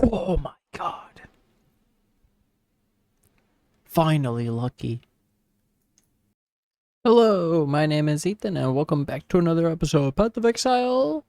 Oh my god. Finally lucky. Hello, my name is Ethan, and welcome back to another episode of Path of Exile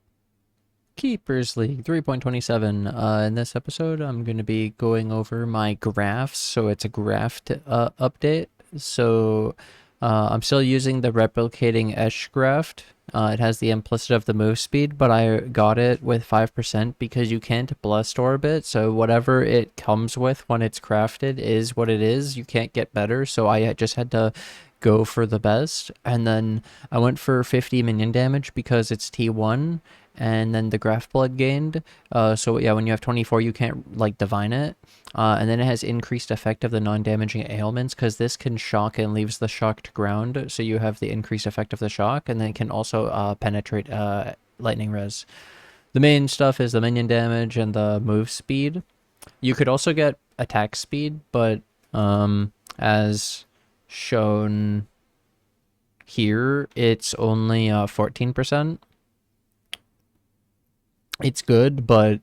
Keepers League 3.27. In this episode, I'm going to be going over my graphs. So it's a graph update. So I'm still using the replicating Esh graft. It has the implicit of the move speed, but I got it with 5% because you can't blessed orb it. So whatever it comes with when it's crafted is what it is. You can't get better. So I just had to go for the best. And then I went for 50 minion damage because it's T1. And then the graph blood gained. So yeah, when you have 24, you can't like divine it. And then it has increased effect of the non-damaging ailments because this can shock and leaves the shocked ground. So you have the increased effect of the shock, and then it can also penetrate lightning res. The main stuff is the minion damage and the move speed. You could also get attack speed, but as shown here, it's only 14%. It's good, but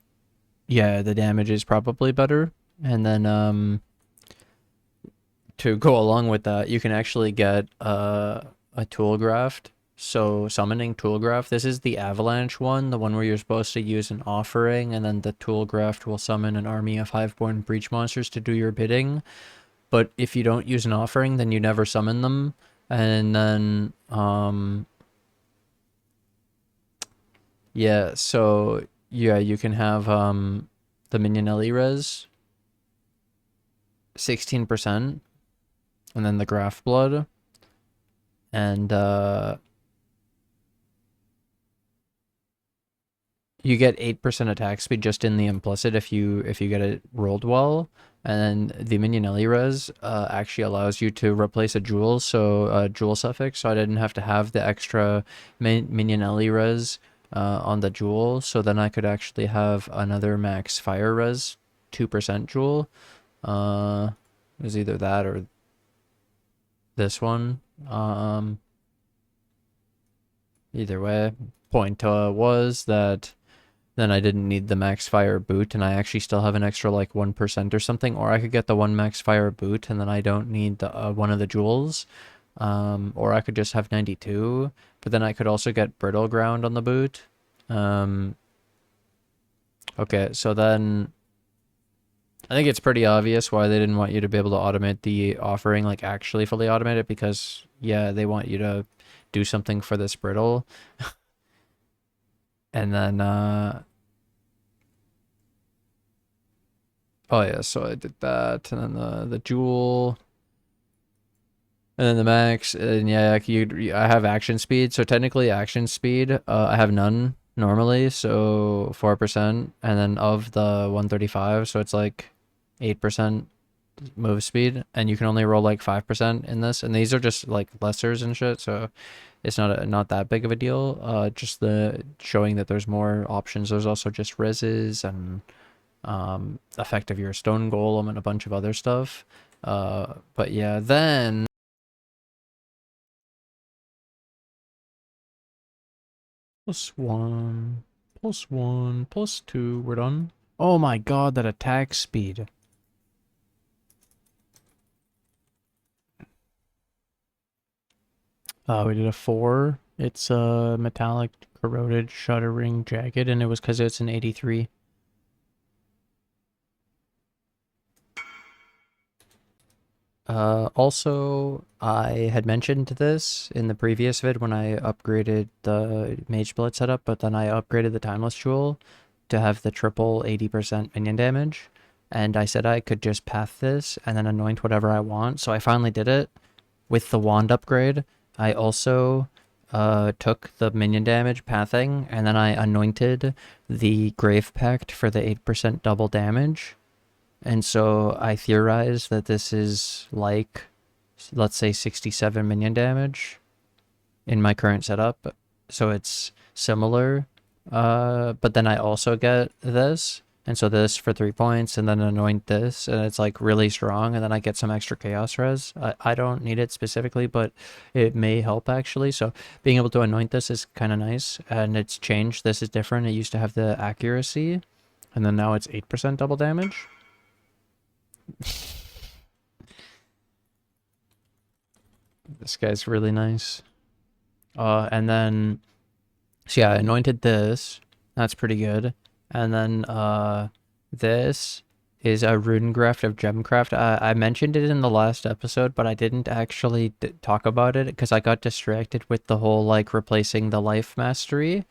yeah, the damage is probably better. And then to go along with that, you can actually get a tool graft. So summoning tool graft, this is the avalanche one, the one where you're supposed to use an offering, and then the tool graft will summon an army of hiveborn breach monsters to do your bidding. But if you don't use an offering, then you never summon them. And then yeah, so yeah, you can have the minion Ellie res 16%, and then the graph blood, and you get 8% attack speed just in the implicit if you get it rolled well. And then the minion Ellie res actually allows you to replace a jewel, so jewel suffix. So I didn't have to have the extra minion Ellie res on the jewel, so then I could actually have another max fire res 2% jewel. It was either that or this one. Either way, point was that then I didn't need the max fire boot, and I actually still have an extra like 1% or something, or I could get the one max fire boot and then I don't need the one of the jewels. Or I could just have 92, but then I could also get brittle ground on the boot. Okay, so then I think it's pretty obvious why they didn't want you to be able to automate the offering, like actually fully automate it, because yeah, they want you to do something for this brittle. And then oh yeah, so I did that, and then the jewel, and then the max, and yeah, I have action speed, so technically action speed, I have none normally, so 4%, and then of the 135, so it's like 8% move speed, and you can only roll like 5% in this, and these are just like lessers and shit, so it's not that big of a deal. Just the showing that there's more options. There's also just reses and effect of your stone golem and a bunch of other stuff. But yeah, then +1, +1, +2, we're done. Oh my god, that attack speed. We did a 4. It's a metallic, corroded, shuddering, jagged, and it was because it's an 83. Also, I had mentioned this in the previous vid when I upgraded the Mage Blade setup, but then I upgraded the Timeless Jewel to have the triple 80% minion damage, and I said I could just path this and then anoint whatever I want, so I finally did it with the wand upgrade. I also took the minion damage pathing, and then I anointed the Grave Pact for the 8% double damage. And so I theorized that this is like, let's say 67 minion damage in my current setup. So it's similar. But then I also get this. And so this for 3 points, and then anoint this, and it's like really strong, and then I get some extra chaos res. I don't need it specifically, but it may help actually. So being able to anoint this is kind of nice, and it's changed. This is different. It used to have the accuracy, And then now it's 8% double damage. This guy's really nice. And then, so yeah, I anointed this. That's pretty good. And then this is a rune graft of gemcraft. I mentioned it in the last episode, but I didn't actually talk about it because I got distracted with the whole like replacing the life mastery.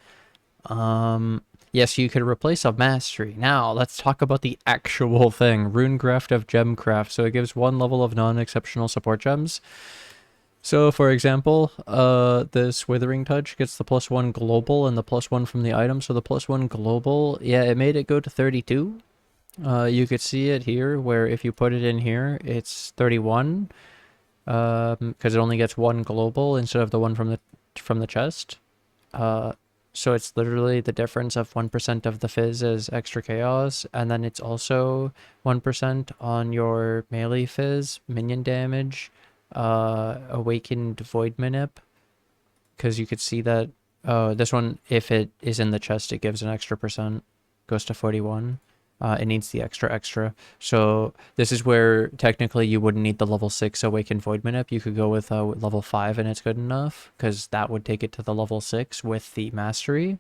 Yes, you could replace a mastery. Now let's talk about the actual thing. Rune graft of gemcraft. So it gives 1 level of non-exceptional support gems. So, for example, this Withering Touch gets the +1 global and the +1 from the item. So the +1 global, yeah, it made it go to 32. You could see it here, where if you put it in here, it's 31. Because it only gets 1 global instead of the one from the chest. So it's literally the difference of 1% of the fizz as extra chaos, and then it's also 1% on your melee fizz, minion damage, awakened void manip, because you could see that this one, if it is in the chest, it gives an extra percent, goes to 41. It needs the extra. So this is where technically you wouldn't need the level 6 awakened void manip. You could go with level 5 and it's good enough, because that would take it to the level 6 with the mastery.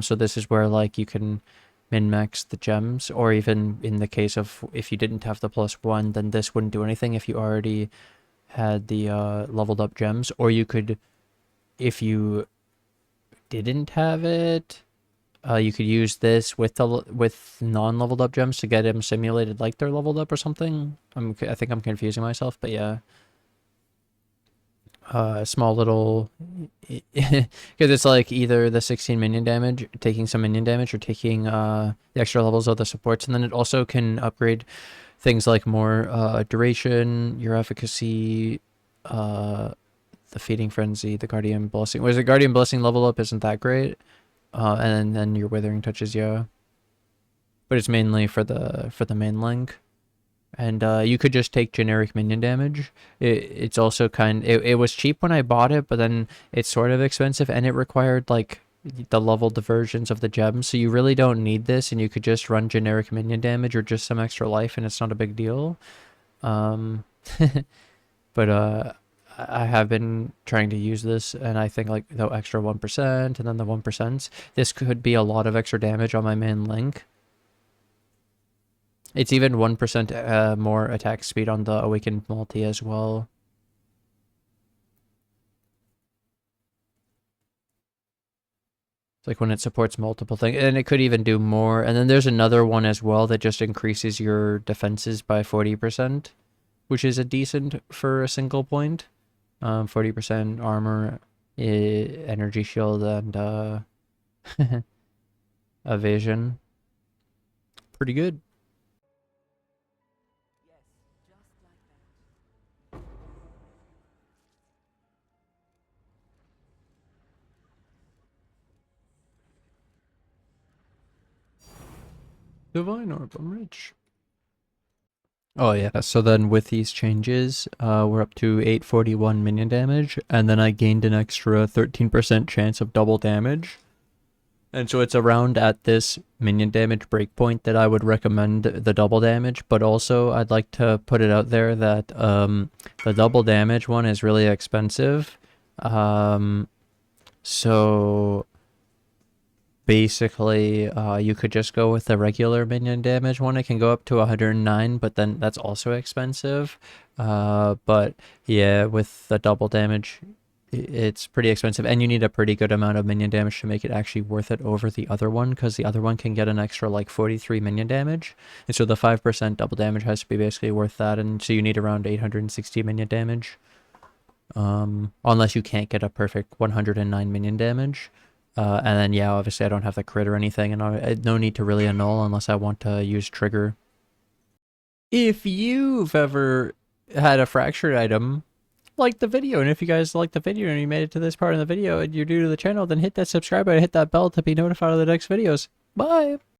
So this is where like you can min-max the gems, or even in the case of if you didn't have the +1, then this wouldn't do anything if you already had the leveled up gems. Or you could, if you didn't have it, you could use this with non-leveled up gems to get them simulated like they're leveled up or something. I think I'm confusing myself, but yeah. Small little, because it's like either the 16 minion damage, taking some minion damage, or taking the extra levels of the supports, and then it also can upgrade things like more duration, your efficacy, the feeding frenzy, the guardian blessing. Whereas the guardian blessing level up isn't that great, and then your withering touches, yeah. But it's mainly for the main link. And you could just take generic minion damage. It's also it was cheap when I bought it, but then it's sort of expensive, and it required like the leveled versions of the gems, so you really don't need this, and you could just run generic minion damage or just some extra life, and it's not a big deal. But I have been trying to use this, and I think like the extra 1% and then the 1%, this could be a lot of extra damage on my main link. It's even 1% more attack speed on the Awakened multi as well. It's like when it supports multiple things, and it could even do more. And then there's another one as well that just increases your defenses by 40%, which is a decent for a single point. 40% armor, energy shield, and evasion. Pretty good. Divine Orb, I'm rich. Oh yeah, so then with these changes, we're up to 841 minion damage, and then I gained an extra 13% chance of double damage. And so it's around at this minion damage breakpoint that I would recommend the double damage, but also I'd like to put it out there that the double damage one is really expensive. So basically, you could just go with the regular minion damage one. It can go up to 109, but then that's also expensive. But yeah, with the double damage, it's pretty expensive, and you need a pretty good amount of minion damage to make it actually worth it over the other one, because the other one can get an extra like 43 minion damage, and so the 5% double damage has to be basically worth that, and so you need around 860 minion damage. Unless you can't get a perfect 109 minion damage. And then, yeah, obviously I don't have the crit or anything, and no need to really annul unless I want to use trigger. If you've ever had a fractured item, like the video, and if you guys like the video and you made it to this part of the video and you're new to the channel, then hit that subscribe button, hit that bell to be notified of the next videos. Bye!